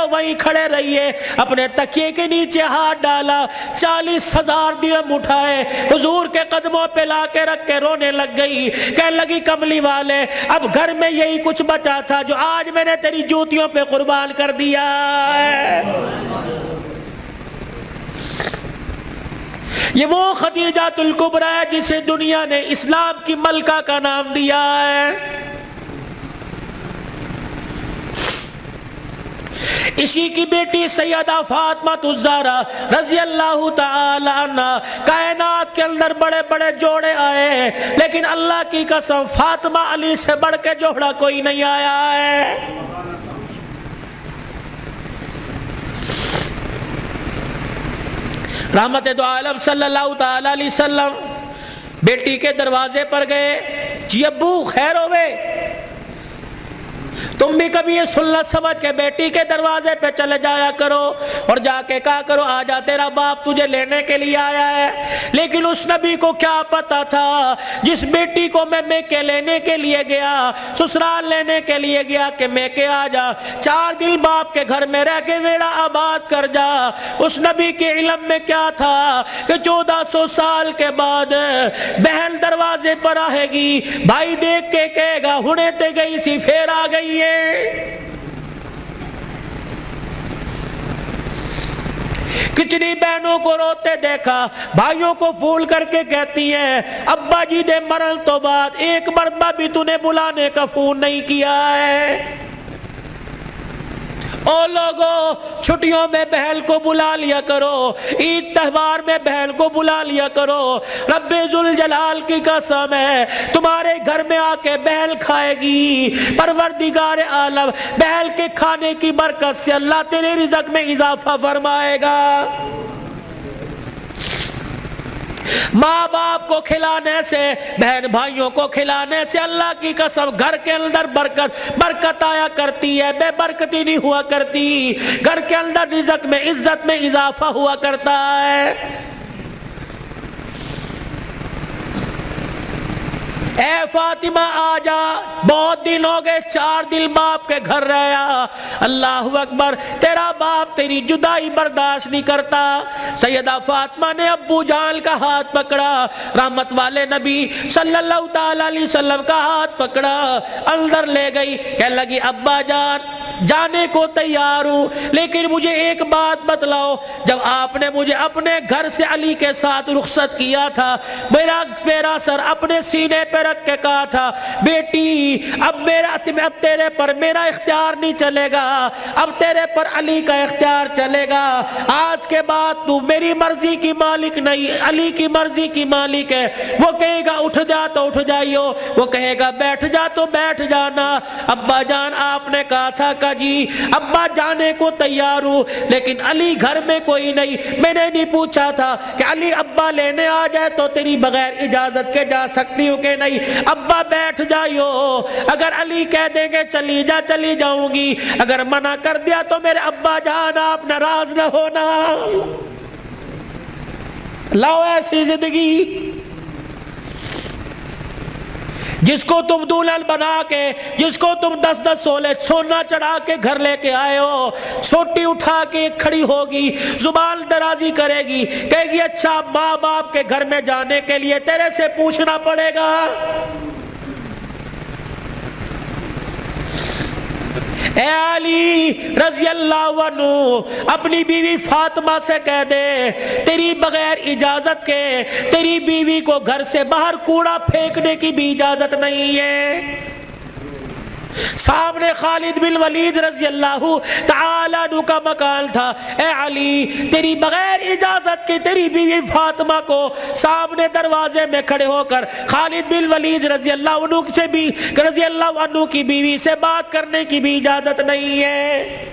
جاؤ وہیں کھڑے رہیے. اپنے تکیے کے نیچے ہاتھ ڈالا, 40,000 درہم اٹھائے, حضور کے قدموں پہ لا کے رکھ کے رونے لگ گئی. کہنے لگی کملی والے اب گھر میں یہی کچھ بچا تھا جو آج میں نے تیری جوتیوں پہ قربان کر دیا ہے. یہ وہ خدیجہ الکبریٰ ہے جسے دنیا نے اسلام کی ملکہ کا نام دیا ہے. اسی کی بیٹی سیدہ فاطمہ الزہرا رضی اللہ تعالی عنہ, کائنات کے اندر بڑے بڑے جوڑے آئے لیکن اللہ کی قسم فاطمہ علی سے بڑھ کے جوڑا کوئی نہیں آیا ہے. رحمت دو عالم صلی اللہ تعالی علیہ وسلم بیٹی کے دروازے پر گئے. جی ابو خیر ہوئے, تم بھی کبھی یہ سننا سمجھ کے بیٹی کے دروازے پہ چلے جایا کرو اور جا کے کہا کرو آجا تیرا باپ تجھے لینے کے لیے آیا ہے. لیکن اس نبی کو کیا پتا تھا جس بیٹی کو میں میکے لینے کے لیے گیا, سسرال لینے کے لیے گیا کہ میکے آجا, 4 دن باپ کے گھر میں رہ کے بیڑا آباد کر جا. اس نبی کے علم میں کیا تھا کہ 1400 سال کے بعد بہن دروازے پر آئے گی, بھائی دیکھ کے کہے گا ہنے تے گئی سی پھر آ گئی ہے. کتنی بہنوں کو روتے دیکھا, بھائیوں کو پھول کر کے کہتی ہیں ابا جی نے مرن تو بعد ایک مرتبہ بھی تو نے بلانے کا فون نہیں کیا ہے. او لوگو چھٹیوں میں بہن کو بلا لیا کرو, عید تہوار میں بہن کو بلا لیا کرو. رب ذوالجلال کی قسم ہے تمہارے گھر میں آ کے بہن کھائے گی, پروردگار عالم بہن کے کھانے کی برکت سے اللہ تیرے رزق میں اضافہ فرمائے گا. ماں باپ کو کھلانے سے, بہن بھائیوں کو کھلانے سے اللہ کی قسم گھر کے اندر برکت آیا کرتی ہے, بے برکتی نہیں ہوا کرتی. گھر کے اندر رزق میں عزت میں اضافہ ہوا کرتا ہے. اے فاطمہ آجا, بہت دن ہو گئے, 4 دن باپ کے گھر رہا. اللہ اکبر, تیرا باپ تیری جدائی برداشت نہیں کرتا. سیدہ فاطمہ نے ابو جان کا ہاتھ پکڑا, رحمت والے نبی صلی اللہ تعالی علیہ وسلم کا ہاتھ پکڑا, اندر لے گئی. کہنے لگی ابا جان جانے کو تیار ہوں لیکن مجھے ایک بات بتلاؤ, جب آپ نے مجھے اپنے گھر سے علی کے ساتھ رخصت کیا تھا میرا سر اپنے سینے پہ رکھ کے کہا تھا بیٹی اب تیرے پر میرا اختیار نہیں چلے گا, اب تیرے پر علی کا اختیار چلے گا. آج کے بعد تو میری مرضی کی مالک نہیں, علی کی مرضی کی مالک ہے. وہ کہے گا اٹھ جا تو اٹھ جائیو, وہ کہے گا بیٹھ جا تو بیٹھ جانا. ابا جان آپ نے کہا تھا کہ جی ابا جانے کو تیار ہوں لیکن علی گھر میں کوئی نہیں. میں نے نہیں پوچھا تھا کہ علی ابا لینے آ جائے تو تیری بغیر اجازت کے جا سکتی ہوں کہ نہیں. ابا بیٹھ جائیو, اگر علی کہہ دیں گے چلی جا چلی جاؤں گی, اگر منع کر دیا تو میرے ابا جان آپ ناراض نہ ہونا. لاؤ ایسی زندگی جس کو تم دلہن بنا کے, جس کو تم 10-10 سولے سونا چڑھا کے گھر لے کے آئے ہو, سوٹی اٹھا کے کھڑی ہوگی, زبان درازی کرے گی, کہے گی اچھا ماں باپ کے گھر میں جانے کے لیے تیرے سے پوچھنا پڑے گا. اے علی رضی اللہ عنہ اپنی بیوی فاطمہ سے کہہ دے تیری بغیر اجازت کے تیری بیوی کو گھر سے باہر کوڑا پھینکنے کی بھی اجازت نہیں ہے. سامنے خالد بن ولید رضی اللہ تعالی عنہ کا مکان تھا. اے علی تیری بغیر اجازت کے تیری بیوی فاطمہ کو سامنے دروازے میں کھڑے ہو کر خالد بن ولید رضی اللہ عنہ کی بیوی سے بات کرنے کی بھی اجازت نہیں ہے.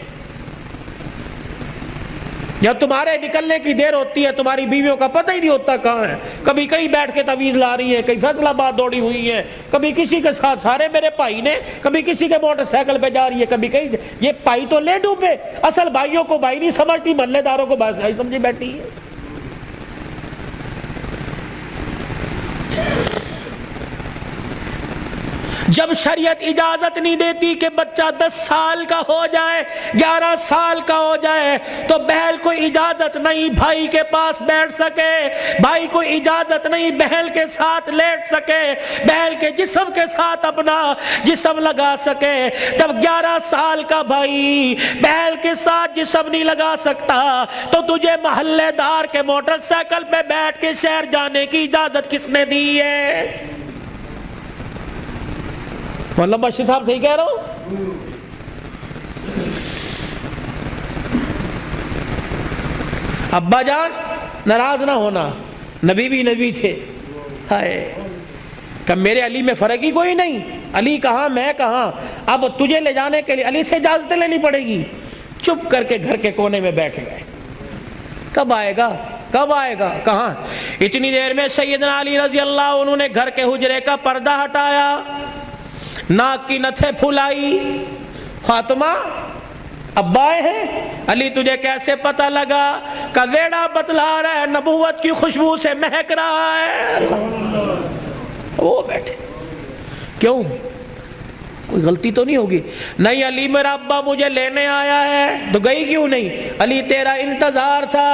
جب تمہارے نکلنے کی دیر ہوتی ہے تمہاری بیویوں کا پتہ ہی نہیں ہوتا کہاں ہے. کبھی کہیں بیٹھ کے تعویذ لا رہی ہیں, کہیں فیصلہ آباد دوڑی ہوئی ہیں, کبھی کسی کے ساتھ سارے میرے بھائی نے, کبھی کسی کے موٹر سائیکل پہ جا رہی ہے, کبھی کہیں. یہ بھائی تو لے ڈوبے, اصل بھائیوں کو بھائی نہیں سمجھتی, محلے داروں کو بھائی سمجھی بیٹھی ہے. جب شریعت اجازت نہیں دیتی کہ بچہ 10 سال کا ہو جائے 11 سال کا ہو جائے تو بہن کو اجازت نہیں بھائی کے پاس بیٹھ سکے, بھائی کو اجازت نہیں بہن کے ساتھ لیٹ سکے, بہن کے جسم کے ساتھ اپنا جسم لگا سکے. جب 11 سال کا بھائی بہن کے ساتھ جسم نہیں لگا سکتا تو تجھے محلے دار کے موٹر سائیکل پہ بیٹھ کے شہر جانے کی اجازت کس نے دی ہے؟ مولانا بشیر صاحب صحیح کہہ رہا ہوں؟ ابا جان ناراض نہ ہونا, نبی بھی نبی تھے. ہائے کہ میرے علی میں فرق ہی کوئی نہیں, علی کہاں میں کہاں, اب تجھے لے جانے کے لیے علی سے اجازت لینی پڑے گی. چپ کر کے گھر کے کونے میں بیٹھ گئے. کب آئے گا کب آئے گا کہاں؟ اتنی دیر میں سیدنا علی رضی اللہ عنہ نے گھر کے حجرے کا پردہ ہٹایا, ناک کی نتھے پھلائی. فاطمہ ابا آئے ہیں. علی تجھے کیسے پتہ لگا؟ کہ ویڑا بتلا رہا ہے, نبوت کی خوشبو سے مہک رہا ہے. وہ بیٹھے. کیوں؟ کوئی غلطی تو نہیں ہوگی؟ نہیں علی میرا ابا مجھے لینے آیا ہے. تو گئی کیوں نہیں؟ علی تیرا انتظار تھا.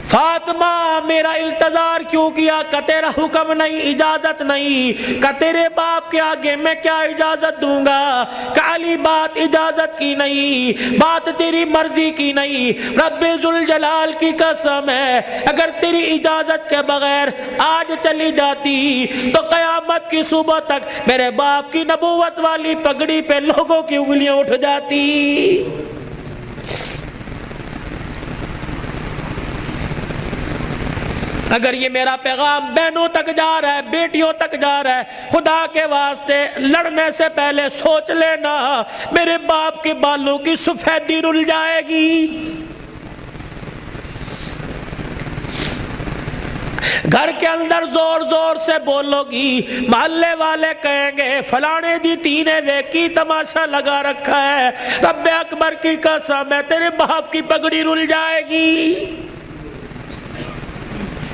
فاطمہ میرا انتظار کیوں کیا؟ کہ تیرا حکم نہیں, اجازت نہیں. کہ تیرے باپ کے آگے میں کیا اجازت دوں گا؟ کہ علی بات اجازت کی نہیں, بات تیری مرضی کی نہیں. رب ذوالجلال کی قسم ہے اگر تیری اجازت کے بغیر آج چلی جاتی تو قیامت کی صبح تک میرے باپ کی نبوت والی پگڑی پہ لوگوں کی انگلیاں اٹھ جاتی. اگر یہ میرا پیغام بہنوں تک جا رہا ہے, بیٹیوں تک جا رہا ہے, خدا کے واسطے لڑنے سے پہلے سوچ لینا میرے باپ کے بالوں کی سفیدی رل جائے گی. گھر کے اندر زور زور سے بولو گی, محلے والے کہیں گے فلانے دی تینے ویکی تماشا لگا رکھا ہے. رب اکبر کی قسم ہے تیرے باپ کی پگڑی رل جائے گی.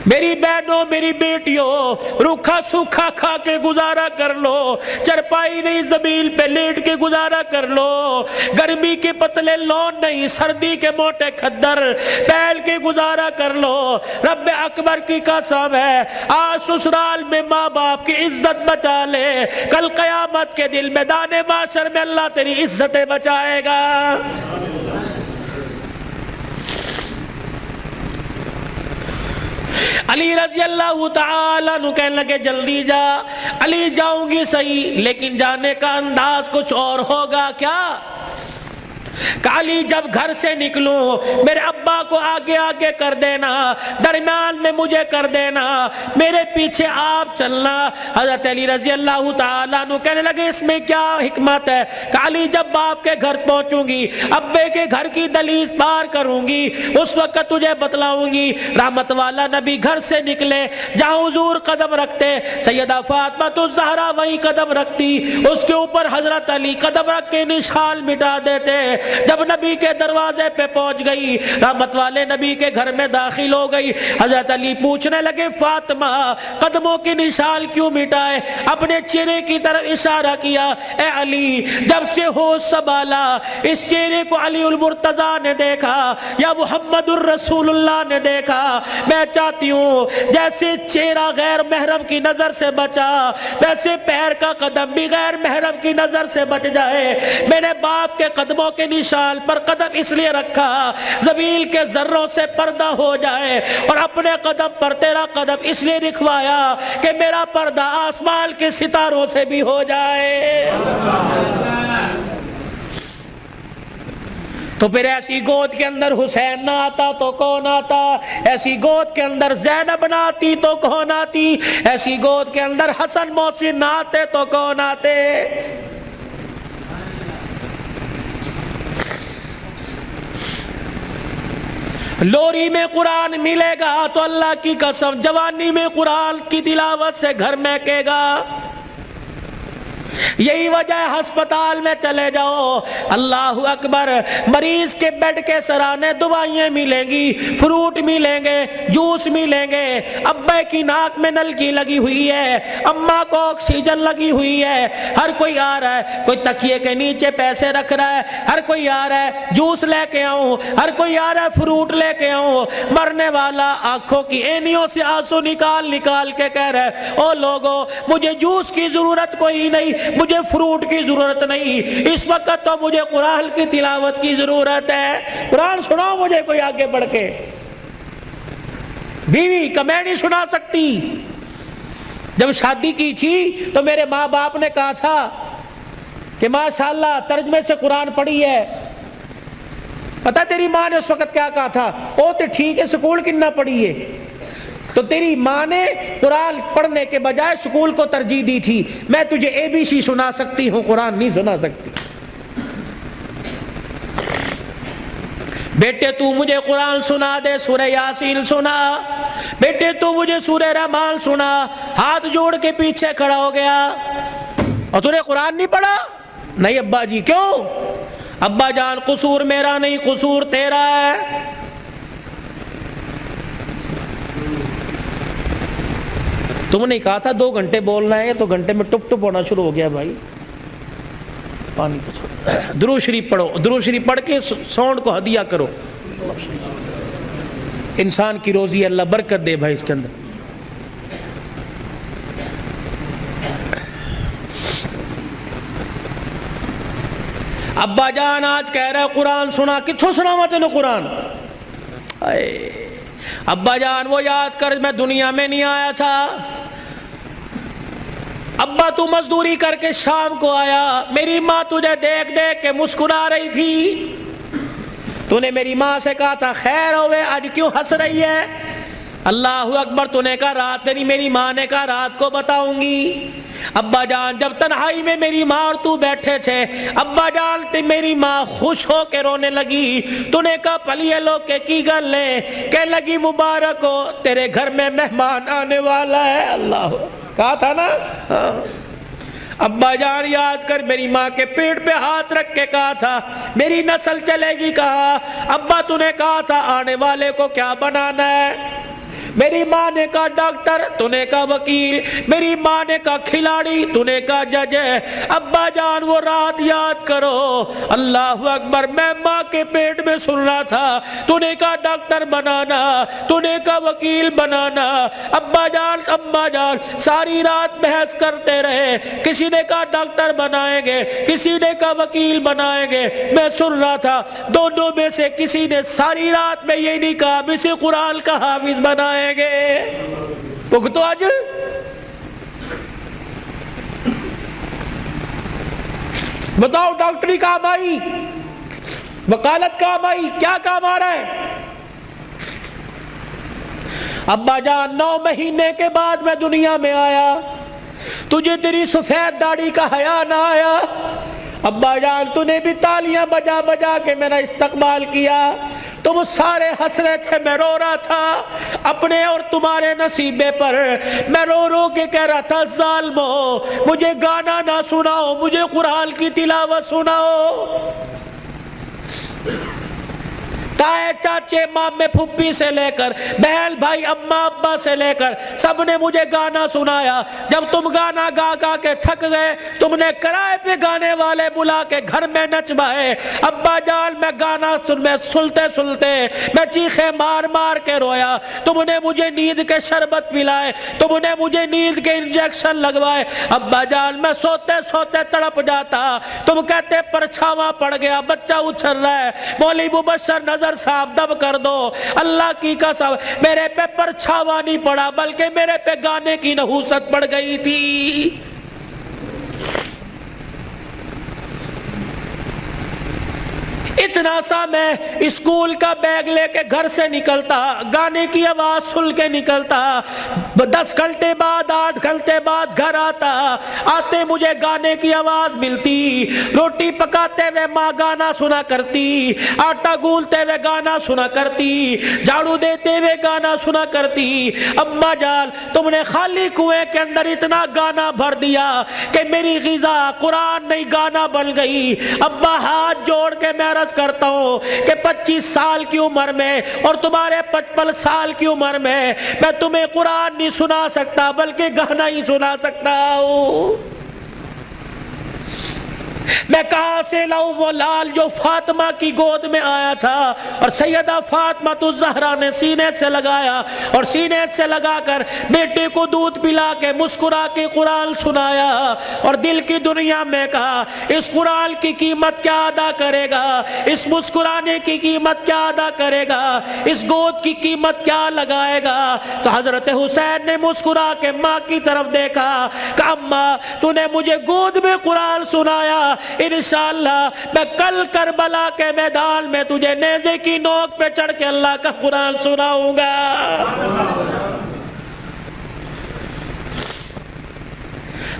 میری بہنوں میری بیٹیوں روکھا سوکھا کھا کے گزارا کر لو, چرپائی نہیں زمین پہ لیٹ کے گزارا کر لو, گرمی کے پتلے لون نہیں سردی کے موٹے کھدر پہل کے گزارا کر لو. رب اکبر کی قسم ہے آج سسرال میں ماں باپ کی عزت بچا لے, کل قیامت کے دل میدان معاشر میں اللہ تیری عزتیں بچائے گا. علی رضی اللہ تعالیٰ عنہ کہنے لگے جلدی جا. علی جاؤں گی صحیح لیکن جانے کا انداز کچھ اور ہوگا. کیا؟ کہ علی جب گھر سے نکلوں میرے ابا کو آگے آگے کر دینا, درمیان میں مجھے کر دینا, میرے پیچھے آپ چلنا. حضرت علی رضی اللہ تعالیٰ عنہ کہنے لگے اس میں کیا حکمت ہے؟ کہ علی جب باپ کے گھر پہنچوں گی, ابے کے گھر کی دہلیز پار کروں گی, اس وقت تجھے بتلاؤں گی. رحمت والا نبی گھر سے نکلے, جہاں حضور قدم رکھتے سیدہ فاطمہ الزہرا وہیں قدم رکھتی, اس کے اوپر حضرت علی قدم رکھ کے نشان مٹا دیتے. جب نبی کے دروازے پہ پہنچ گئی, رحمت والے نبی کے گھر میں داخل ہو گئی, حضرت علی پوچھنے لگے فاطمہ قدموں کی نشان کیوں مٹائے؟ اپنے چہرے کی طرف اشارہ کیا. اے علی جب سے ہوش سنبھالا اس چہرے کو علی المرتضیٰ نے دیکھا یا محمد الرسول اللہ نے دیکھا, میں چاہتی ہوں جیسے چہرہ غیر محرم کی نظر سے بچا ویسے پیر کا قدم بھی غیر محرم کی نظر سے بچ جائے. میں نے باپ کے قدموں کے نشان پر قدم اس لیے رکھا زمین کے ذروں سے پردہ ہو جائے, اور اپنے قدم پر تیرا قدم اس لیے رکھوایا کہ میرا پردہ آسمان کے ستاروں سے بھی ہو جائے. تو پھر ایسی گود کے اندر حسین نہ آتا تو کون آتا؟ ایسی گود کے اندر زینب نہ آتی تو کون آتی؟ ایسی گود کے اندر حسن محسن نہ آتے تو کون آتے؟ لوری میں قرآن ملے گا تو اللہ کی قسم جوانی میں قرآن کی تلاوت سے گھر مہکے گا. یہی وجہ ہے ہسپتال میں چلے جاؤ، اللہ اکبر، مریض کے بیڈ کے سرانے دوائیں ملیں گی، فروٹ ملیں گے، جوس ملیں گے، ابے کی ناک میں نلکی لگی ہوئی ہے، اماں کو آکسیجن لگی ہوئی ہے، ہر کوئی آ رہا ہے، کوئی تکیے کے نیچے پیسے رکھ رہا ہے، ہر کوئی آ رہا ہے جوس لے کے آؤں، ہر کوئی آ رہا ہے فروٹ لے کے آؤں۔ مرنے والا آنکھوں کی اینیوں سے آنسو نکال نکال کے کہہ رہا ہے او لوگو مجھے جوس کی ضرورت کوئی نہیں، مجھے فروٹ کی ضرورت نہیں، اس وقت تو مجھے قرآن کی تلاوت کی ضرورت ہے، قرآن سناؤ مجھے کوئی آگے بڑھ کے۔ بیوی کا میں نہیں سنا سکتی، جب شادی کی تھی تو میرے ماں باپ نے کہا تھا کہ ماشاءاللہ ترجمے سے قرآن پڑھی ہے۔ پتا تیری ماں نے اس وقت کیا کہا تھا؟ او تے ٹھیک ہے سکول کنا پڑھی ہے، تو تیری ماں نے قرآن پڑھنے کے بجائے سکول کو ترجیح دی تھی۔ میں تجھے اے بی سی سنا سکتی ہوں، قرآن نہیں سنا سکتی۔ بیٹے تو مجھے قرآن سنا دے، سورہ یاسین سنا، بیٹے تو مجھے سورہ رحمان سنا، ہاتھ جوڑ کے پیچھے کھڑا ہو گیا۔ اور تو نے قرآن نہیں پڑھا؟ نہیں ابا جی۔ کیوں؟ ابا جان قصور میرا نہیں، قصور تیرا ہے۔ تم نے کہا تھا 2 گھنٹے بولنا ہے، تو گھنٹے میں ٹپ ٹپ ہونا شروع ہو گیا بھائی۔ پانی تو چھوڑو، درود شریف پڑھو، درود شریف پڑھ کے ساؤنڈ کو ہدیہ کرو، انسان کی روزی اللہ برکت دے بھائی اس کے اندر۔ ابا جان آج کہہ رہا ہے قرآن سنا، کتھوں سناوا تینوں قرآن؟ ابا جان وہ یاد کر میں دنیا میں نہیں آیا تھا، ابا تو مزدوری کر کے شام کو آیا، میری ماں تجھے دیکھ دیکھ کے مسکرا رہی تھی، تو نے میری ماں سے کہا تھا خیر ہوئے آج کیوں ہنس رہی ہے؟ اللہ اکبر، تو نے کہا رات نہیں، میری ماں نے کہا رات کو بتاؤں گی۔ ابا جان جب تنہائی میں میری ماں اور تو بیٹھے تھے، ابا جان تے میری ماں خوش ہو کے رونے لگی، تو نے کہا پلیے لو کے کی گل لے، کہ لگی مبارک ہو تیرے گھر میں مہمان آنے والا ہے۔ اللہ کہا تھا نا۔ ابا جان یاد کر میری ماں کے پیٹ پہ ہاتھ رکھ کے کہا تھا میری نسل چلے گی۔ کہا ابا تو نے کہا تھا آنے والے کو کیا بنانا ہے؟ میری ماں نے کہا ڈاکٹر، تو نے کہا وکیل، میری ماں نے کہا کھلاڑی، تو نے کہا جج۔ ابا جان وہ رات یاد کرو، اللہ اکبر، میں ماں کے پیٹ میں سن رہا تھا، تو نے کہا ڈاکٹر بنانا، تو نے کہا وکیل بنانا۔ ابا جان اماں جان ساری رات بحث کرتے رہے، کسی نے کہا ڈاکٹر بنائیں گے، کسی نے کہا وکیل بنائیں گے، میں سن رہا تھا دونوں میں سے کسی نے ساری رات میں یہ نہیں کہا اسے قرآن کا حافظ بنائیں گے۔ بھگتو آج بتاؤ، ڈاکٹری کام آئی، وکالت کام آئی، کیا کام آ رہا ہے؟ ابا جان 9 مہینے کے بعد میں دنیا میں آیا، تجھے تیری سفید داڑھی کا حیا نہ آیا؟ ابا جان تو نے بھی تالیاں بجا بجا کے میرا استقبال کیا، تم سارے ہنس رہے تھے، میں رو رہا تھا اپنے اور تمہارے نصیبے پر، میں رو رو کے کہہ رہا تھا ظالمو مجھے گانا نہ سناؤ، مجھے قرآن کی تلاوت سناؤ۔ تائے چاچے مامے پھپھی سے لے کر بہن بھائی اماں ابا سے لے کر سب نے مجھے گانا سنایا۔ جب تم گانا گا گا کے تھک گئے، تم نے کرائے پہ گانے والے بلا کے گھر میں نچوائے۔ ابا جان میں گانا سنتے سنتے میں چیخے مار مار کے رویا، تم نے مجھے نیند کے شربت پلائے، تم نے مجھے نیند کے انجیکشن لگوائے۔ ابا جان میں سوتے سوتے تڑپ جاتا، تم کہتے پرچھاواں پڑ گیا، بچہ اچھل رہا ہے، مولوی مبشر نظر صاحب دب کر دو۔ اللہ کی قسم میرے پہ پرچھاواں نہیں پڑا، بلکہ میرے پہ گانے کی نحوست پڑ گئی تھی۔ اتنا اتنا سا میں اسکول کا بیگ لے کے گھر سے نکلتا، گانے کی آواز سن کے نکلتا، 10 گھنٹے بعد 8 گھنٹے بعد گھر آتے مجھے گانے کی آواز ملتی، روٹی پکاتے ہوئے ماں گانا سنا کرتی، آٹا گولتے ہوئے گانا سنا کرتی، جھاڑو دیتے ہوئے گانا سنا کرتی، اماں جان تم نے خالی کنویں کے اندر اتنا گانا بھر دیا کہ میری غذا قرآن نہیں گانا بن گئی۔ ابا ہاتھ جوڑ کے میں عرض کرتا ہوں کہ 25 سال کی عمر میں اور تمہارے 55 سال کی عمر میں تمہیں قرآن نہیں سنا سکتا بلکہ گانا ہی سنا سکتا ہوں۔ میں کہاں سے لاؤں وہ لال جو فاطمہ کی گود میں آیا تھا اور سیدہ فاطمہ الزہرا نے سینے سے لگایا اور سینے سے لگا کر بیٹے کو دودھ پلا کے مسکرا کے قرآن سنایا اور دل کی دنیا میں کہا اس قرآن کی قیمت کیا ادا کرے گا، اس مسکرانے کی قیمت کیا ادا کرے گا، اس گود کی قیمت کیا لگائے گا۔ تو حضرت حسین نے مسکرا کے ماں کی طرف دیکھا کہ اماں تو نے مجھے گود میں قرآن سنایا، انشاءاللہ میں کل کربلا کے میدان میں تجھے نیزے کی نوک پہ چڑھ کے اللہ کا قرآن سناؤں گا۔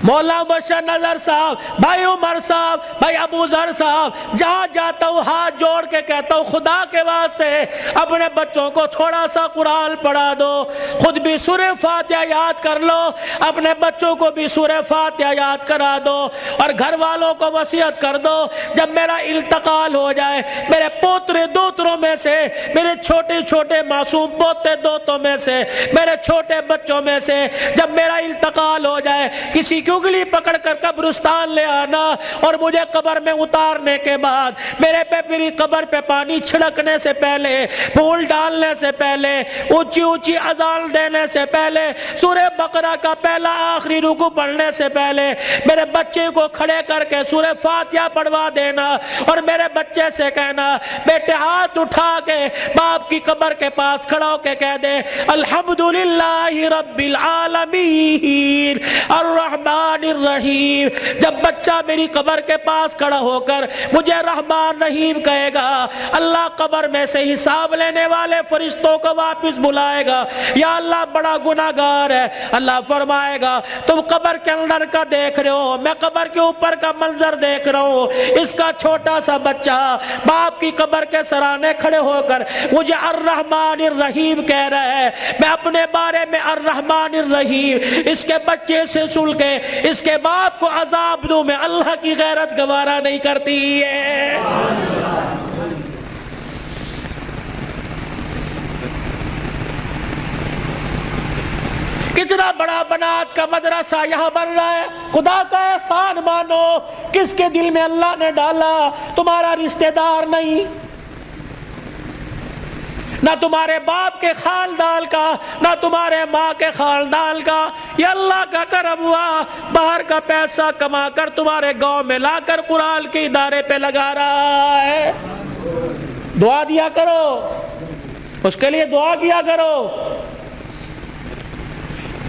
مولا بشر نظر صاحب، بھائی عمر صاحب، بھائی ابو ذر صاحب، جہاں جاتا ہوں ہاتھ جوڑ کے کہتا ہوں خدا کے واسطے اپنے بچوں کو تھوڑا سا قرآن پڑھا دو، خود بھی سورہ فاتحہ یاد کر لو، اپنے بچوں کو بھی سورہ فاتحہ یاد کرا دو اور گھر والوں کو وصیت کر دو جب میرا انتقال ہو جائے میرے پوترے دوتروں میں سے، میرے چھوٹے چھوٹے معصوم پوتے دوتوں میں سے، میرے چھوٹے بچوں میں سے جب میرا انتقال ہو جائے کسی کی انگلی پکڑ کر قبرستان لے آنا اور مجھے قبر میں اتارنے کے بعد میری قبر پہ پانی چھڑکنے سے پہلے، پھول ڈالنے سے پہلے، اونچی اونچی اذان دینے سے پہلے، سورہ بقرہ کا پہلا آخری رکوع پڑھنے سے پہلے میرے بچے کو کھڑے کر کے سورہ فاتحہ پڑھوا دینا اور میرے بچے سے کہنا بیٹے ہاتھ اٹھا کے باپ کی قبر کے پاس کھڑا ہو کے کہہ دے الحمدللہ رب العالمین الرحمن الرحیم۔ جب بچہ میری قبر کے پاس کھڑا ہو کر مجھے رحمان رحیم کہے گا اللہ قبر میں سے حساب لینے والے فرشتوں کو واپس بلائے گا، یا اللہ بڑا گناہگار ہے، اللہ فرمائے گا تم قبر کے اندر کا دیکھ رہے ہو، میں قبر کے اوپر کا منظر دیکھ رہا ہوں، اس کا چھوٹا سا بچہ باپ کی قبر کے سرانے کھڑے ہو کر مجھے الرحمن الرحیم کہہ رہا ہے، میں اپنے بارے میں الرحمن الرحیم اس کے بچے سے سن کے اس کے باپ کو عذاب دوں، میں اللہ کی غیرت گوارا نہیں کرتی ہے۔ کتنا بڑا بنات کا مدرسہ یہاں بن رہا ہے، خدا کا احسان مانو کس کے دل میں اللہ نے ڈالا، تمہارا رشتہ دار نہیں، نہ تمہارے باپ کے خاندان کا، نہ تمہارے ماں کے خاندان کا، یہ اللہ کا کرم ہوا، باہر کا پیسہ کما کر تمہارے گاؤں میں لا کر قرآن کے ادارے پہ لگا رہا ہے۔ دعا دیا کرو، اس کے لیے دعا کیا کرو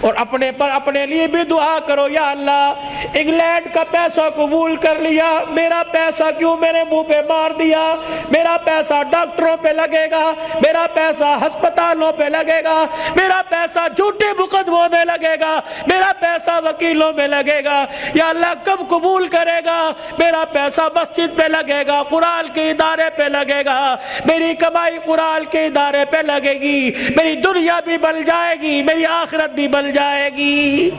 اور اپنے لیے بھی دعا کرو، یا اللہ انگلینڈ کا پیسہ قبول کر لیا، میرا پیسہ کیوں میرے منہ پہ مار دیا، میرا پیسہ ڈاکٹروں پہ لگے گا، میرا پیسہ ہسپتالوں پہ لگے گا، میرا پیسہ جھوٹے مقدموں میں لگے گا، میرا پیسہ وکیلوں میں لگے گا، یا اللہ کب قبول کرے گا، میرا پیسہ مسجد پہ لگے گا، قرآن کے ادارے پہ لگے گا، میری کمائی قرآن کے ادارے پہ لگے گی، میری دنیا بھی بن جائے گی، میری آخرت بھی بن جائے گی۔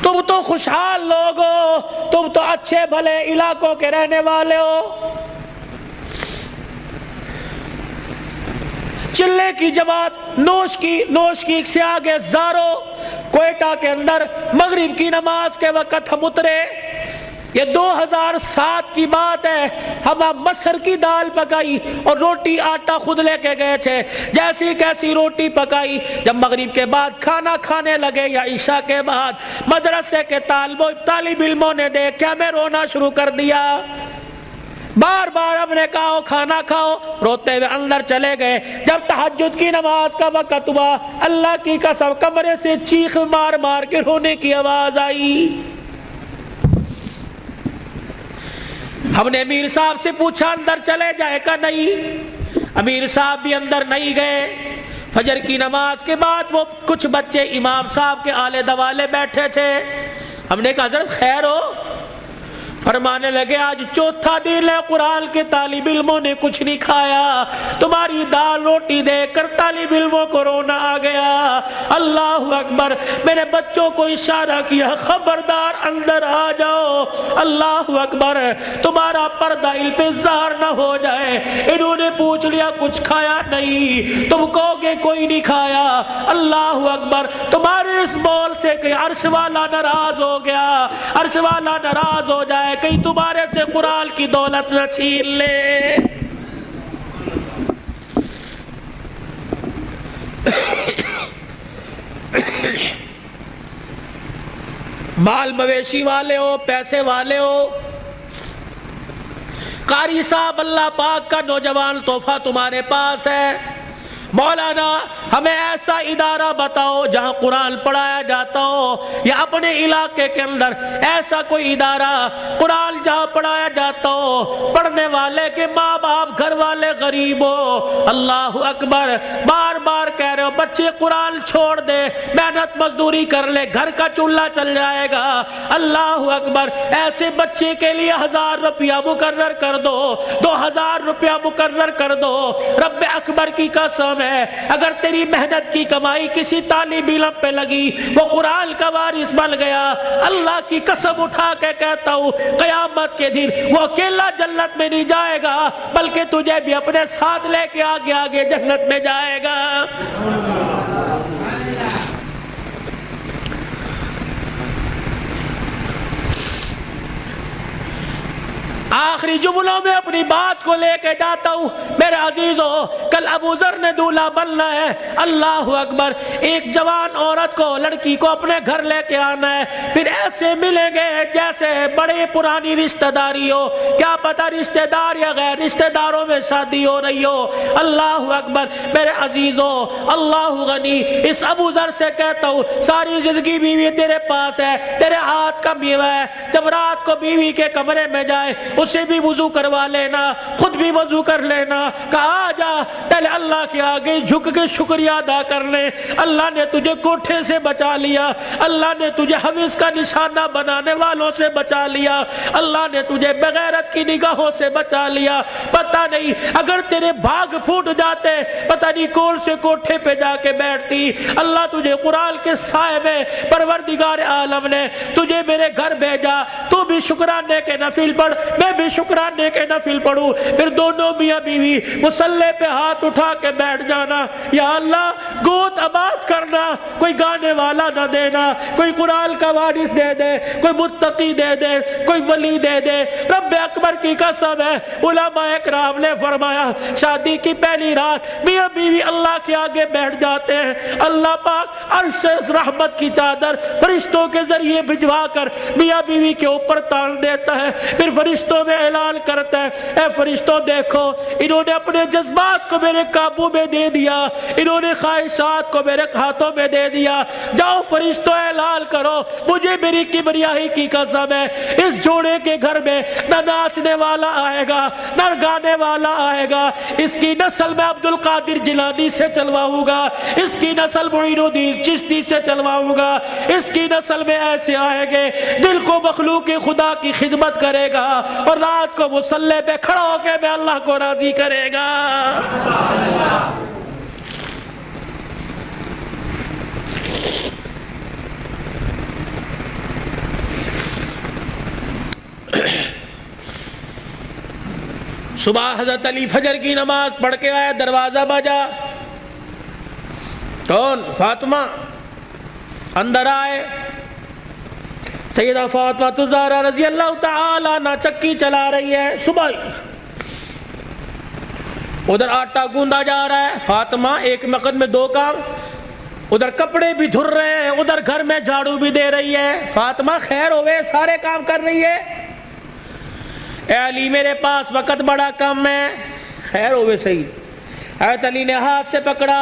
تم تو خوشحال لوگ ہو، تم تو اچھے بھلے علاقوں کے رہنے والے ہو، چلے کی جماعت نوش کی سے آگے زارو، کوئٹہ کے اندر مغرب کی نماز کے وقت ہم اترے، یہ 2007 کی بات ہے، ہم مسر کی دال پکائی اور روٹی آٹا خود لے کے گئے تھے، جیسی کیسی روٹی پکائی، جب مغرب کے بعد کھانا کھانے لگے یا عشاء کے بعد مدرسے کے طالب علموں نے دیکھا ہمیں رونا شروع کر دیا، بار بار ہم نے کہا کھانا کھاؤ، روتے ہوئے اندر چلے گئے، جب تہجد کی نماز کا وقت ہوا اللہ کی قسم کمرے سے چیخ مار مار کے رونے کی آواز آئی، ہم نے امیر صاحب سے پوچھا اندر چلے جائے کا نہیں، امیر صاحب بھی اندر نہیں گئے۔ فجر کی نماز کے بعد وہ کچھ بچے امام صاحب کے آلے دوالے بیٹھے تھے، ہم نے کہا حضرت خیر ہو؟ فرمانے لگے آج چوتھا دن ہے قرآن کے طالب علموں نے کچھ نہیں کھایا، تمہاری دال روٹی دیکھ کر طالب علموں کو رونا آ گیا۔ اللہ اکبر، میرے بچوں کو اشارہ کیا خبردار اندر آ جاؤ، اللہ اکبر، تمہارا پردہ ان پہ ظاہر نہ ہو جائے۔ انہوں نے پوچھ لیا کچھ کھایا نہیں، تم کہو گے کوئی نہیں کھایا، اللہ اکبر، تمہارے اس بول سے کہ عرش والا ناراض ہو گیا، عرش والا ناراض ہو جائے، کہیں تمہارے سے قرآن کی دولت نہ چھین لے۔ مال مویشی والے ہو، پیسے والے ہو، قاری صاحب اللہ پاک کا نوجوان تحفہ تمہارے پاس ہے، مولانا ہمیں ایسا ادارہ بتاؤ جہاں قرآن پڑھایا جاتا ہو، یا اپنے علاقے کے اندر ایسا کوئی ادارہ قرآن جہاں پڑھایا جاتا ہو، پڑھنے والے کے ماں باپ گھر والے غریب ہو۔ اللہ اکبر، بار بار کہہ رہے ہو بچے قرآن چھوڑ دے، محنت مزدوری کر لے، گھر کا چولہا چل جائے گا۔ اللہ اکبر، ایسے بچے کے لیے 1000 روپیہ مقرر کر دو، 2000 روپیہ مقرر کر دو۔ رب اکبر کی قسم ہے، اگر تیری محنت کی کمائی کسی طالب علم پہ لگی، وہ قرآن کا وارث بن گیا، اللہ کی قسم اٹھا کے کہتا ہوں قیامت کے دن وہ اکیلا جنت میں نہیں جائے گا، بلکہ تجھے بھی اپنے ساتھ لے کے آگے آگے جنت میں جائے گا۔ آخری جملوں میں اپنی بات کو لے کے جاتا ہوں میرے عزیزو، کل ابو ذر نے دولہا بننا ہے، اللہ اکبر، ایک جوان عورت کو، لڑکی کو اپنے گھر لے کے آنا ہے، پھر ایسے ملیں گے جیسے بڑے پرانی رشتہ داری ہو، کیا پتہ رشتہ دار یا غیر رشتہ داروں میں شادی ہو رہی ہو۔ اللہ اکبر، میرے عزیزو، اللہ غنی، اس ابو ذر سے کہتا ہوں ساری زندگی بیوی تیرے پاس ہے، تیرے ہاتھ کا میوہ ہے، جب رات کو بیوی کے کمرے میں جائے اسے بھی وضو کروا لینا، خود بھی وضو کر لینا، کہا جا پہلے اللہ کے آگے جھک کے شکریہ ادا کر لے، اللہ نے تجھے کوٹھے سے بچا لیا، اللہ نے تجھے حویث کا نشانہ بنانے والوں سے بچا لیا، اللہ نے تجھے بغیرت کی نگاہوں سے بچا لیا، پتہ نہیں اگر تیرے بھاگ پھوٹ جاتے پتہ نہیں کون سے کوٹھے پہ جا کے بیٹھتی۔ اللہ تجھے قرآن کے سائے میں پروردگار عالم نے تجھے میرے گھر بھیجا، تو بھی شکرانے کے نفل پڑھ، میں بھی شکرانے کے نفل پڑھوں، پھر دونوں میاں بیوی مصلی پہ ہاتھ اٹھا کے بیٹھ جانا، یا اللہ گود آباد کرنا، کوئی گانے والا نہ دینا، کوئی قرآن کا وارث دے دے، کوئی متقی دے دے، کوئی ولی دے دے۔ رب اکبر کی قسم ہے، علماء اکرام نے فرمایا شادی کی پہلی رات میاں بیوی اللہ کے آگے بیٹھ جاتے ہیں، اللہ پاک عرش رحمت کی چادر فرشتوں کے ذریعے بھجوا کر میاں بیوی کے اوپر تان دیتا ہے، پھر فرشتوں میں اعلان کرتا ہے اے فرشتوں دیکھو انہوں نے اپنے جذبات کو میرے قابو میں دے دیا، انہوں نے خواہشات کو میرے ہاتھوں میں دے دیا، جاؤ فرشتوں اعلان کرو مجھے میری کبریائی کی قسم ہے اس جوڑے کے گھر میں نہ ناچنے والا آئے گا نہ گانے والا آئے گا، اس کی نسل میں عبد القادر جیلانی سے چلواؤں گا، اس کی نسل معین الدین چشتی سے چلواؤں گا، اس کی نسل میں ایسے آئیں گے دل کو مخلوق خدا کی خدمت کرے گا اور رات کو مصلی پہ کھڑا ہو کے میں اللہ کو راضی کرے گا۔ صبح حضرت علی فجر کی نماز پڑھ کے آیا، دروازہ بجا، کون؟ فاطمہ، اندر آئے، سیدہ فاطمہ الزہرا رضی اللہ تعالی عنہ چکی چلا رہی ہے، صبح ادھر آٹا گوندا جا رہا ہے، فاطمہ ایک وقت میں دو کام، ادھر کپڑے بھی دھر رہے ہیں، ادھر گھر میں جھاڑو بھی دے رہی ہے۔ فاطمہ خیر ہوئے، سارے کام کر رہی ہے۔ اے علی میرے پاس وقت بڑا کم ہے، خیر ہوئے صحیح۔ حضرت علی نے ہاتھ سے پکڑا،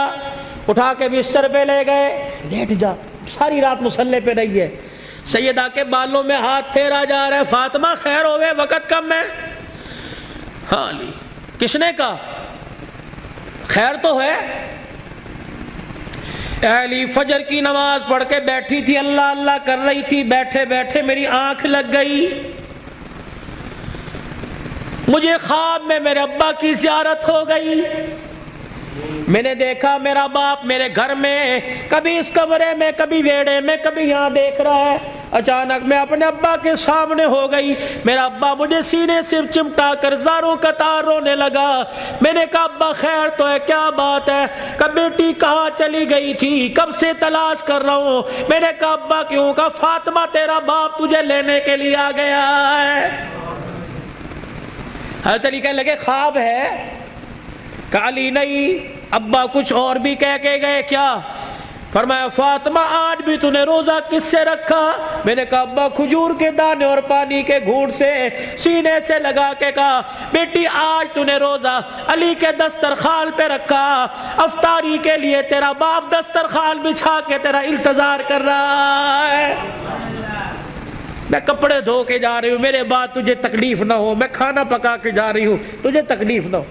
اٹھا کے بستر پہ لے گئے، لیٹ جا، ساری رات مصلی پہ رہی ہے۔ سیدہ کے بالوں میں ہاتھ پھیرا جا رہا ہے، فاطمہ خیر ہوئے وقت کم ہے۔ ہاں علی کس نے کہا؟ خیر تو ہے. اے علی فجر کی نماز پڑھ کے بیٹھی تھی, اللہ اللہ کر رہی تھی, بیٹھے بیٹھے میری آنکھ لگ گئی. مجھے خواب میں میرے ابا کی زیارت ہو گئی. میں نے دیکھا میرا باپ میرے گھر میں, کبھی اس کمرے میں, کبھی ویڑے میں, کبھی یہاں دیکھ رہا ہے. اچانک میں اپنے ابا کے سامنے ہو گئی. میرا ابا مجھے سینے سے چمٹا کر زاروں قطار رونے لگا. میں نے کہا ابا خیر تو ہے, کیا بات ہے؟ کب بیٹی کہاں چلی گئی تھی, کب سے تلاش کر رہا ہوں. میں نے کہا ابا کیوں؟ کہا فاطمہ تیرا باپ تجھے لینے کے لیے آ گیا ہے. حضرت علی کہنے لگے خواب ہے؟ کہا علی نہیں, ابا کچھ اور بھی کہہ کے گئے. کیا؟ فرمایا فاطمہ آج بھی تو نے روزہ کس سے رکھا؟ میں نے کہا ابا کھجور کے دانے اور پانی کے گھونٹ سے. سینے سے لگا کے کہا بیٹی آج تو نے روزہ علی کے دسترخوان پہ رکھا, افطاری کے لیے تیرا باپ دسترخوان بچھا کے تیرا انتظار کر رہا ہے. میں کپڑے دھو کے جا رہی ہوں, میرے بعد تجھے تکلیف نہ ہو. میں کھانا پکا کے جا رہی ہوں, تجھے تکلیف نہ ہو.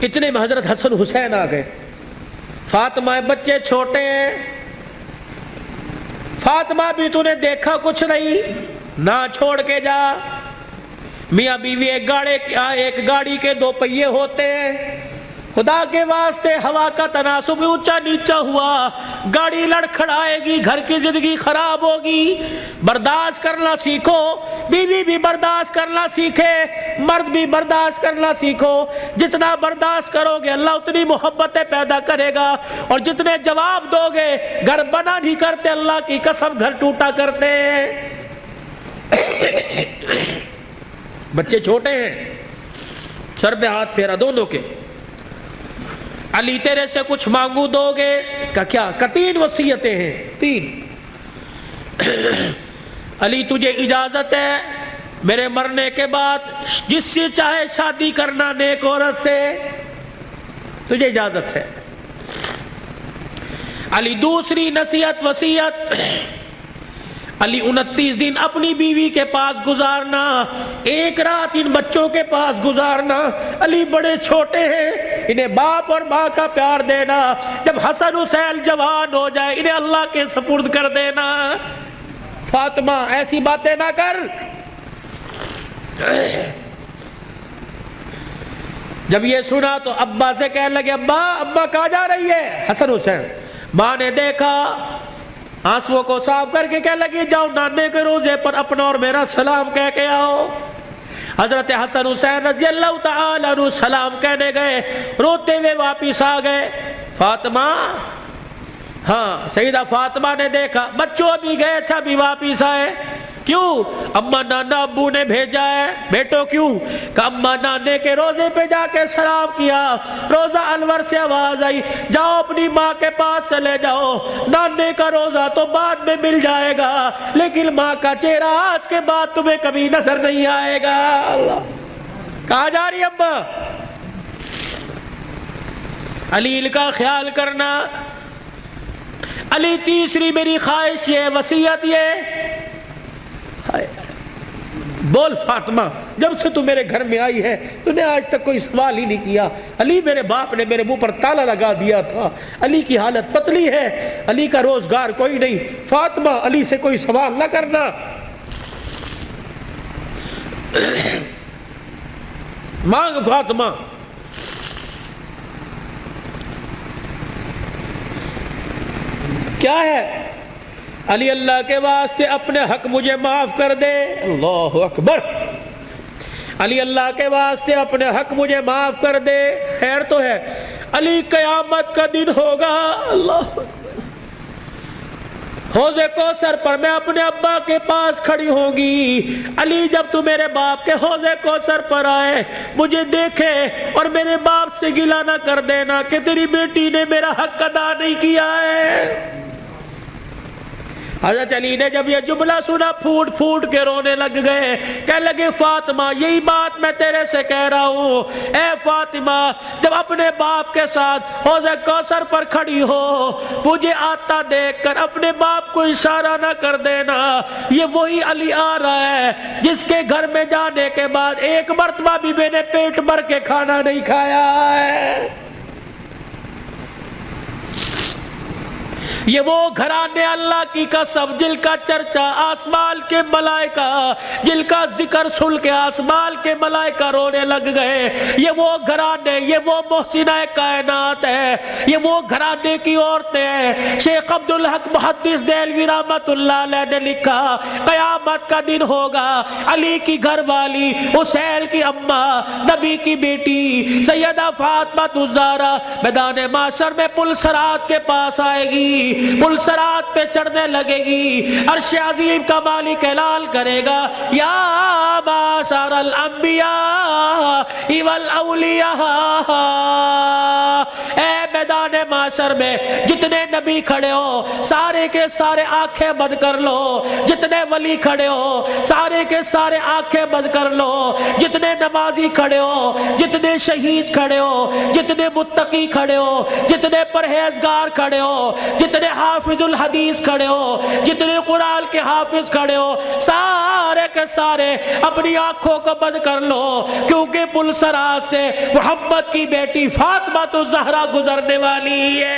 اتنے میں حضرت حسن حسین آ گئے. فاطمہ بچے چھوٹے ہیں, فاطمہ بھی تو نے دیکھا کچھ نہیں, نہ چھوڑ کے جا. میاں بیوی ایک گاڑی کے دو پہیے ہوتے ہیں, خدا کے واسطے ہوا کا تناسب اونچا نیچا ہوا, گاڑی لڑکھڑائے گی, گھر کی زندگی خراب ہوگی. برداشت کرنا سیکھو, بیوی بھی برداشت کرنا سیکھے, مرد بھی برداشت کرنا سیکھو. جتنا برداشت کرو گے اللہ اتنی محبتیں پیدا کرے گا, اور جتنے جواب دو گے گھر بنا نہیں کرتے, اللہ کی قسم گھر ٹوٹا کرتے. بچے چھوٹے ہیں, سر پہ ہاتھ پھیرا دونوں کے. علی تیرے سے کچھ مانگو دو گے؟ کہ کیا؟ کہ 3 وصیتیں ہیں, 3. علی تجھے اجازت ہے میرے مرنے کے بعد جس سے چاہے شادی کرنا نیک عورت سے, تجھے اجازت ہے. علی دوسری نصیحت وصیت, علی 29 دن اپنی بیوی کے پاس گزارنا, 1 رات ان بچوں کے پاس گزارنا. علی بڑے چھوٹے ہیں, انہیں باپ اور ماں کا پیار دینا. جب حسن حسین جوان ہو جائے انہیں اللہ کے سپرد کر دینا. فاطمہ ایسی باتیں نہ کر. جب یہ سنا تو ابا سے کہنے لگے ابا کہاں جا رہی ہے؟ حسن حسین. ماں نے دیکھا, آنسوؤں کو صاف کر کے کہنے لگی جاؤ نانے کے روزے پر اپنا اور میرا سلام کہہ کے آؤ. حضرت حسن حسین رضی اللہ تعالی عنہ سلام کہنے گئے, روتے ہوئے واپس آ گئے. فاطمہ, ہاں سیدہ فاطمہ نے دیکھا بچوں بھی گئے تھے ابھی واپس آئے. کیوں؟ اما نانا ابو نے بھیجا ہے. بیٹو کیوں؟ کہ اما نانے کے روزے پہ جا کے سلام کیا, روزہ انور سے آواز آئی جاؤ اپنی ماں کے پاس چلے جاؤ, نانے کا روزہ تو بعد میں مل جائے گا لیکن ماں کا چہرہ آج کے بعد تمہیں کبھی نظر نہیں آئے گا. اللہ کہاں جا رہی ابا؟ علی کا خیال کرنا. علی تیسری میری خواہش یہ, وصیت یہ, بول فاطمہ جب سے تو میرے گھر میں آئی ہے تو نے آج تک کوئی سوال ہی نہیں کیا. علی میرے باپ نے میرے منہ پر تالا لگا دیا تھا, علی کی حالت پتلی ہے, علی کا روزگار کوئی نہیں. فاطمہ علی سے کوئی سوال نہ کرنا. مانگ فاطمہ. کیا ہے؟ علی اللہ کے واسطے اپنے حق مجھے معاف کر دے. اللہ اکبر. علی اللہ کے واسطے اپنے حق مجھے معاف کر دے. خیر تو ہے, علی قیامت کا دن ہوگا, اللہ اکبر, حوض کوثر پر میں اپنے ابا کے پاس کھڑی ہوں گی. علی جب تو میرے باپ کے حوض کوثر پر آئے مجھے دیکھے اور میرے باپ سے گلہ نہ کر دینا کہ تیری بیٹی نے میرا حق ادا نہیں کیا ہے. حضرت علی نے جب یہ جملہ سنا پھوٹ پھوٹ کے رونے لگ گئے، کہنے لگے فاطمہ یہی بات میں تیرے سے کہہ رہا ہوں، اے فاطمہ جب اپنے باپ کے ساتھ حوض کوثر پر کھڑی ہو، مجھے آتا دیکھ کر اپنے باپ کو اشارہ نہ کر دینا، یہ وہی علی آ رہا ہے جس کے گھر میں جانے کے بعد ایک مرتبہ بھی میں نے پیٹ بھر کے کھانا نہیں کھایا ہے۔ یہ وہ گھرانے اللہ کی قسم جن کا چرچا آسمان کے ملائکہ، جن کا ذکر سن کے آسمان کے ملائکہ رونے لگ گئے، یہ وہ گھرانے، یہ وہ محسنہ کائنات ہے، یہ وہ گھرانے کی عورتیں ہیں۔ شیخ عبدالحق محدث دہلوی رحمت اللہ علیہ نے لکھا قیامت کا دن ہوگا، علی کی گھر والی، حسین کی اماں، نبی کی بیٹی سیدہ فاطمہ الزہرا میدان معاشر میں پل صراط کے پاس آئے گی، پل صراط پہ چڑھنے لگے گی، عرش عظیم کا مالک اعلان کرے گا یا معاشر الانبیاء والاولیاء، اے میدان معاشر میں جتنے نبی کھڑے ہو سارے کے سارے آنکھیں بند کر لو، جتنے ولی کھڑے ہو سارے کے سارے آنکھیں بند کر لو، جتنے نمازی کھڑے ہو، جتنے شہید کھڑے ہو، جتنے متقی کھڑے ہو، جتنے پرہیزگار کھڑے ہو، جتنے حافظ الحدیث کھڑے ہو، جتنے قرآن کے حافظ کھڑے ہو، سارے کے سارے اپنی آنکھوں کو بند کر لو، کیونکہ پل صراط سے محمد کی بیٹی فاطمہ الزہرا گزرنے والی ہے،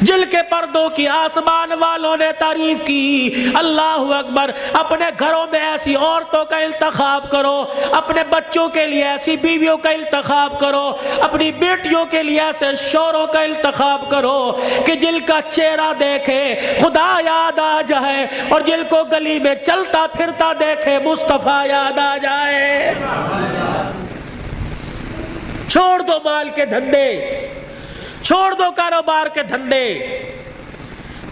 جل کے پردوں کی آسمان والوں نے تعریف کی۔ اللہ اکبر۔ اپنے گھروں میں ایسی عورتوں کا انتخاب کرو، اپنے بچوں کے لیے ایسی بیویوں کا انتخاب کرو، اپنی بیٹیوں کے لیے ایسے شوہروں کا انتخاب کرو کہ جل کا چہرہ دیکھے خدا یاد آ جائے، اور جل کو گلی میں چلتا پھرتا دیکھے مصطفیٰ یاد آ جائے۔ چھوڑ دو مال کے دھندے، چھوڑ دو کاروبار کے دھندے،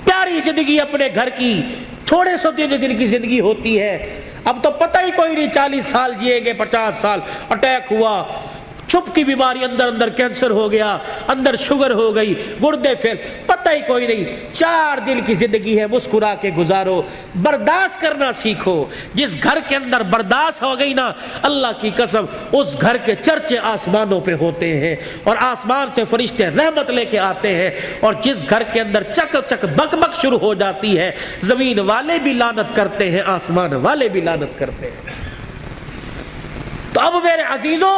پیاری زندگی اپنے گھر کی، تھوڑے سو دن کی زندگی ہوتی ہے، اب تو پتہ ہی کوئی نہیں 40 سال جیے گے، 50 سال، اٹیک ہوا، چھپ کی بیماری، اندر کینسر ہو گیا، اندر شوگر ہو گئی، گردے پھر پتہ ہی کوئی نہیں۔ 4 دن کی زندگی ہے، مسکرا کے گزارو، برداشت کرنا سیکھو۔ جس گھر کے اندر برداشت ہو گئی نا، اللہ کی قسم اس گھر کے چرچے آسمانوں پہ ہوتے ہیں، اور آسمان سے فرشتے رحمت لے کے آتے ہیں، اور جس گھر کے اندر چک چک بک بک شروع ہو جاتی ہے، زمین والے بھی لعنت کرتے ہیں، آسمان والے بھی لعنت کرتے ہیں۔ تو اب میرے عزیزوں،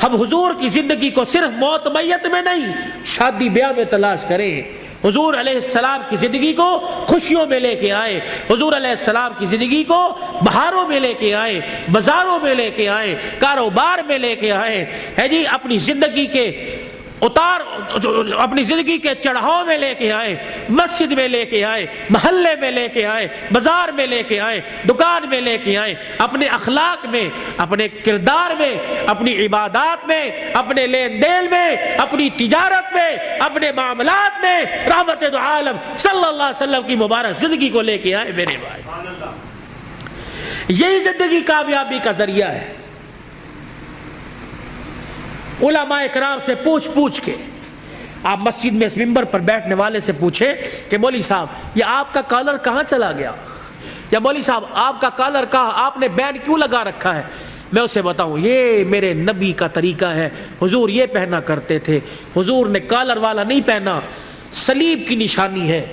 ہم حضور کی زندگی کو صرف موت میت میں نہیں، شادی بیاہ میں تلاش کریں۔ حضور علیہ السلام کی زندگی کو خوشیوں میں لے کے آئے، حضور علیہ السلام کی زندگی کو بہاروں میں لے کے آئے، بازاروں میں لے کے آئے، کاروبار میں لے کے آئے، ہے جی، اپنی زندگی کے اپنی زندگی کے چڑھاؤ میں لے کے آئے، مسجد میں لے کے آئے، محلے میں لے کے آئے، بازار میں لے کے آئے، دکان میں لے کے آئے، اپنے اخلاق میں، اپنے کردار میں، اپنی عبادات میں، اپنے لین دین میں، اپنی تجارت میں، اپنے معاملات میں رحمت دو عالم صلی اللہ علیہ وسلم کی مبارک زندگی کو لے کے آئے میرے بھائی۔ یہی زندگی کامیابی کا ذریعہ ہے۔ علماء کرام سے پوچھ کے آپ مسجد میں اس منبر پر بیٹھنے والے سے پوچھیں کہ مولوی صاحب یہ آپ کا کالر کہاں چلا گیا، یا مولوی صاحب آپ کا کالر کہاں، آپ نے بینڈ کیوں لگا رکھا ہے، میں اسے بتاؤں یہ میرے نبی کا طریقہ ہے، حضور یہ پہنا کرتے تھے، حضور نے کالر والا نہیں پہنا، صلیب کی نشانی ہے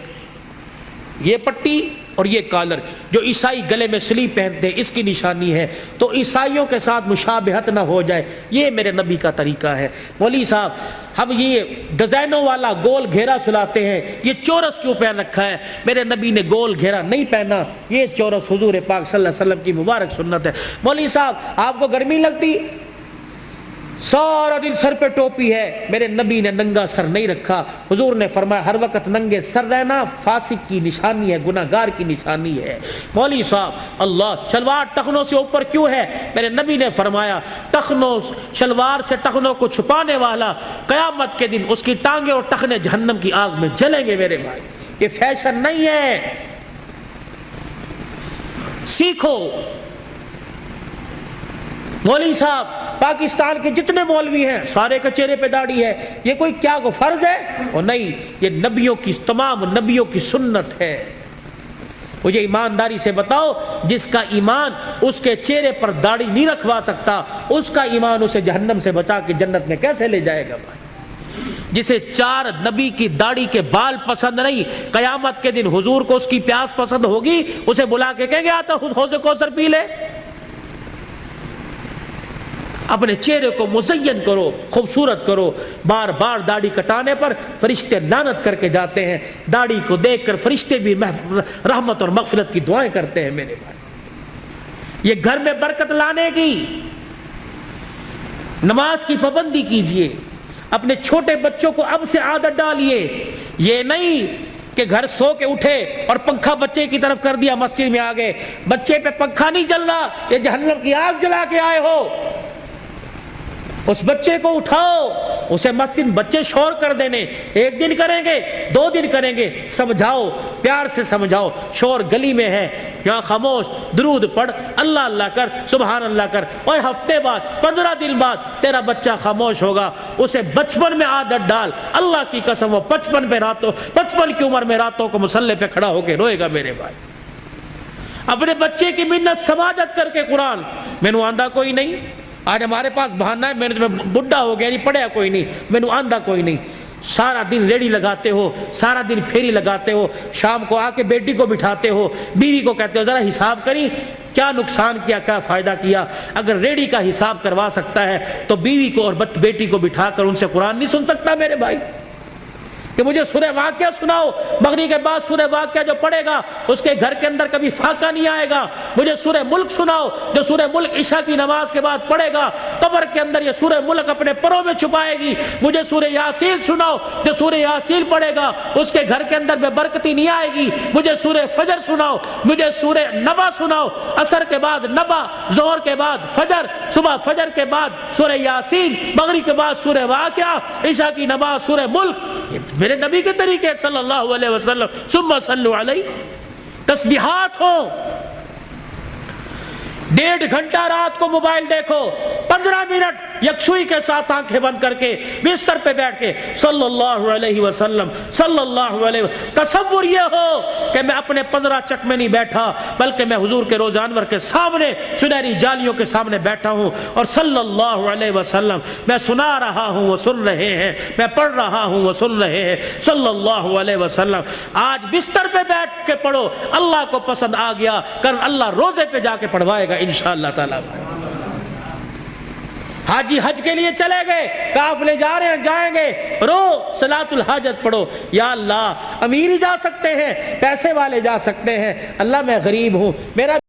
یہ پٹی اور یہ کالر، جو عیسائی گلے میں صلیب پہنتے ہیں اس کی نشانی ہے، تو عیسائیوں کے ساتھ مشابہت نہ ہو جائے، یہ میرے نبی کا طریقہ ہے۔ مولوی صاحب ہم یہ ڈیزائنوں والا گول گھیرا سلاتے ہیں، یہ چورس کیوں پہن رکھا ہے، میرے نبی نے گول گھیرا نہیں پہنا، یہ چورس حضور پاک صلی اللہ علیہ وسلم کی مبارک سنت ہے۔ مولوی صاحب آپ کو گرمی لگتی، سارا دن سر پہ ٹوپی ہے، میرے نبی نے ننگا سر نہیں رکھا، حضور نے فرمایا ہر وقت ننگے سر رہنا فاسق کی نشانی ہے، گناہ گار کی نشانی ہے۔ مولوی صاحب اللہ شلوار ٹخنوں سے اوپر کیوں ہے، میرے نبی نے فرمایا ٹخنوں شلوار سے ٹخنوں کو چھپانے والا قیامت کے دن اس کی ٹانگیں اور ٹخنے جہنم کی آگ میں جلیں گے میرے بھائی، یہ فیشن نہیں ہے، سیکھو۔ مولوی صاحب پاکستان کے جتنے مولوی ہیں سارے کے چہرے پہ داڑھی ہے، یہ کوئی کیا کو فرض ہے؟ اور نہیں، یہ نبیوں کی، تمام نبیوں کی سنت ہے۔ مجھے ایمانداری سے بتاؤ، جس کا ایمان اس کے چہرے پر داڑھی نہیں رکھوا سکتا، اس کا ایمان اسے جہنم سے بچا کے جنت میں کیسے لے جائے گا بھائی؟ جسے 4 نبی کی داڑھی کے بال پسند نہیں، قیامت کے دن حضور کو اس کی پیاس پسند ہوگی، اسے بلا کے کہیں گے آتا حوض کوثر پی لے۔ اپنے چہرے کو مزین کرو، خوبصورت کرو۔ بار بار داڑھی کٹانے پر فرشتے لعنت کر کے جاتے ہیں، داڑھی کو دیکھ کر فرشتے بھی رحمت اور مغفرت کی دعائیں کرتے ہیں میرے بھائی۔ یہ گھر میں برکت لانے کی، نماز کی پابندی کیجئے، اپنے چھوٹے بچوں کو اب سے عادت ڈالیے۔ یہ نہیں کہ گھر سو کے اٹھے اور پنکھا بچے کی طرف کر دیا، مسجد میں آ گئے، بچے پہ پنکھا نہیں چل رہا، یہ جہنم کی آگ جلا کے آئے ہو۔ اس بچے کو اٹھاؤ، اسے مسجد، بچے شور کر دینے، 1 دن کریں گے، 2 دن کریں گے، سمجھاؤ، پیار سے سمجھاؤ، شور گلی میں ہے، یہاں خاموش، درود پڑھ، اللہ اللہ کر، سبحان اللہ کر، اور ہفتے بعد، 15 دن بعد تیرا بچہ خاموش ہوگا۔ اسے بچپن میں عادت ڈال، اللہ کی قسم وہ 55 کی عمر میں راتوں کو مصلی پہ کھڑا ہو کے روئے گا میرے بھائی۔ اپنے بچے کی منت سماجت کر کے قرآن، میں نے آندھا کوئی نہیں، آج ہمارے پاس بہانہ ہے، میں بڈھا ہو گیا، نہیں پڑھیا کوئی نہیں، میں نے آندھا کوئی نہیں۔ سارا دن ریڑی لگاتے ہو، سارا دن پھیری لگاتے ہو، شام کو آ کے بیٹی کو بٹھاتے ہو، بیوی کو کہتے ہو ذرا حساب کری کیا نقصان کیا، کیا فائدہ کیا۔ اگر ریڑی کا حساب کروا سکتا ہے تو بیوی کو اور بیٹی کو بٹھا کر ان سے قرآن نہیں سن سکتا میرے بھائی؟ کہ مجھے سورہ واقعہ سناؤ، مغرب کے بعد سورہ واقعہ جو پڑھے گا اس کے گھر کے اندر کبھی فاقہ نہیں آئے گا۔ مجھے سورہ ملک سناؤ، جو سورہ ملک عشاء کی نماز کے بعد پڑھے گا قبر کے اندر یہ سورہ ملک اپنے پروں میں چھپائے گی۔ مجھے سورہ یاسین سناؤ، جو سورہ یاسین پڑھے گا اس کے گھر کے اندر بے برکتی نہیں آئے گی۔ مجھے سورہ فجر سناؤ، مجھے سورہ نبا سناؤ، عصر کے بعد نبا، ظہر کے بعد فجر، صبح فجر کے بعد سورہ یاسین، مغرب کے بعد سورہ واقعہ، عشاء کی نماز سورہ ملک۔ میرے نبی کے طریقے صلی اللہ علیہ وسلم، ثم صلوا علیہ۔ تسبیحات ہوں، 1.5 گھنٹہ رات کو موبائل دیکھو، 15 منٹ یکسوئی کے ساتھ آنکھیں بند کر کے بستر پہ بیٹھ کے صلی اللہ علیہ وسلم، صلی اللہ علیہ وسلم۔ تصور یہ ہو کہ میں اپنے 15 چک میں نہیں بیٹھا، بلکہ میں حضور کے روزہ انور کے سامنے سنہری جالیوں کے سامنے بیٹھا ہوں، اور صلی اللہ علیہ وسلم میں سنا رہا ہوں وہ سن رہے ہیں، میں پڑھ رہا ہوں وہ سن رہے ہیں، صلی اللہ علیہ وسلم۔ آج بستر پہ بیٹھ کے پڑھو، اللہ کو پسند آ گیا، کل اللہ روزے پہ جا کے پڑھوائے گا انشاءاللہ تعالیٰ۔ حاجی حج کے لیے چلے گئے، قافلے جا رہے ہیں، جائیں گے، رو صلاۃ الحاجت پڑھو، یا اللہ امیر ہی جا سکتے ہیں، پیسے والے جا سکتے ہیں، اللہ میں غریب ہوں، میرا